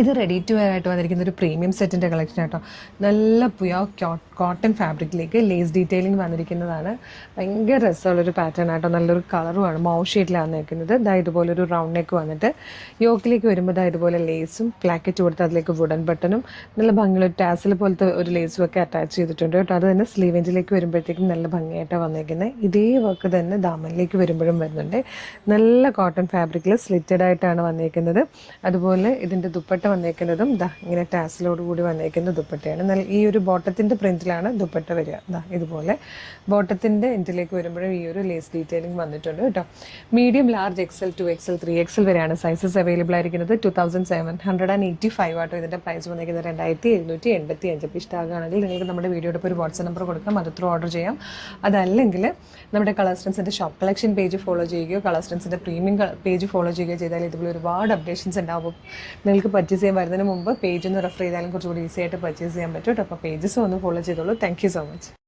ഇത് ready to wear ആയിട്ട് വന്നിരിക്കുന്ന ഒരു പ്രീമിയം സെറ്റിൻ്റെ കളക്ഷൻ ആട്ടോ. നല്ല പ്യുവർ കോട്ടൺ ഫാബ്രിക്കിലേക്ക് ലേസ് ഡീറ്റെയിലിംഗ് വന്നിരിക്കുന്നതാണ്. ഭയങ്കര രസമുള്ളൊരു പാറ്റേൺ ആട്ടോ. നല്ലൊരു കളറുമാണ്. മൗ ഷെയ്ഡിലാണ് വന്നിരിക്കുന്നത്. ഇതാ ഇതുപോലൊരു റൗണ്ട് നെക്ക് വന്നിട്ട് യോക്കിലേക്ക് വരുമ്പോൾ ഇതാ ഇതുപോലെ ലേസും പ്ലാക്കറ്റ് കൊടുത്ത് അതിലേക്ക് വുഡൻ ബട്ടണും നല്ല ഭംഗിയുള്ള ടാസിൽ പോലത്തെ ഒരു ലേസും ഒക്കെ അറ്റാച്ച് ചെയ്തിട്ടുണ്ട് കേട്ടോ. അത് തന്നെ സ്ലീവെഞ്ചിലേക്ക് വരുമ്പോഴത്തേക്കും നല്ല ഭംഗിയായിട്ടാണ് വന്നിരിക്കുന്നത്. ഇതേ വർക്ക് തന്നെ ദാമനിലേക്ക് വരുമ്പോഴും വരുന്നുണ്ട്. നല്ല കോട്ടൺ ഫാബ്രിക്കിൽ സ്ലിറ്റഡ് ആയിട്ടാണ് വന്നിരിക്കുന്നത്. അതുപോലെ ഇതിൻ്റെ ദുപ്പട്ട വന്നേക്കുന്നതും ഇങ്ങനെ ടാസിലോട് കൂടി വന്നേക്കുന്ന ദുപ്പട്ടയാണ്. നല്ല ഈ ഒരു ബോട്ടത്തിൻ്റെ പ്രിന്റിലാണ് ദുപ്പട്ട വരിക. ഇതുപോലെ ബോട്ടത്തിൻ്റെ എൻഡിലേക്ക് വരുമ്പോഴും ഈ ഒരു ലേസ് ഡീറ്റെയിലിംഗ് വന്നിട്ടുണ്ട് കേട്ടോ. Medium, large, XL, 2XL, 3XL വരെയാണ് സൈസസ് അവൈലബിൾ ആയിരിക്കുന്നത്. 2785 ആട്ടോ ഇതിൻ്റെ പ്രൈസ് വന്നിരിക്കുന്നത്. 2785. അപ്പോൾ ഇഷ്ടമാകുകയാണെങ്കിൽ നിങ്ങൾക്ക് നമ്മുടെ വീഡിയോയുടെ ഒരു വാട്സ്ആപ്പ് നമ്പർ കൊടുക്കാം, അത് ത്രൂ ഓർഡർ ചെയ്യാം. അതല്ലെങ്കിൽ നമ്മുടെ കളർസ്റ്റൻസിൻ്റെ ഷോപ്പ് കളക്ഷൻ പേജ് ഫോളോ ചെയ്യുകയോ കളർസ്റ്റൻസിൻ്റെ പ്രീമിയം പേജ് ഫോളോ ചെയ്യുകയോ ചെയ്താൽ ഇതുപോലെ ഒരുപാട് അപ്ഡേഷൻസ് ഉണ്ടാവും. നിങ്ങൾക്ക് പർച്ചേസ് ചെയ്യാൻ വരുന്നതിന് മുമ്പ് പേജ് ഒന്ന് റെഫർ ചെയ്താലും കുറച്ചുകൂടി ഈസി ആയിട്ട് പർച്ചേസ് ചെയ്യാൻ പറ്റും കേട്ടോ. അപ്പോൾ പേജസ് ഒന്ന് ഫോളോ ചെയ്തോളൂ. Thank you so much.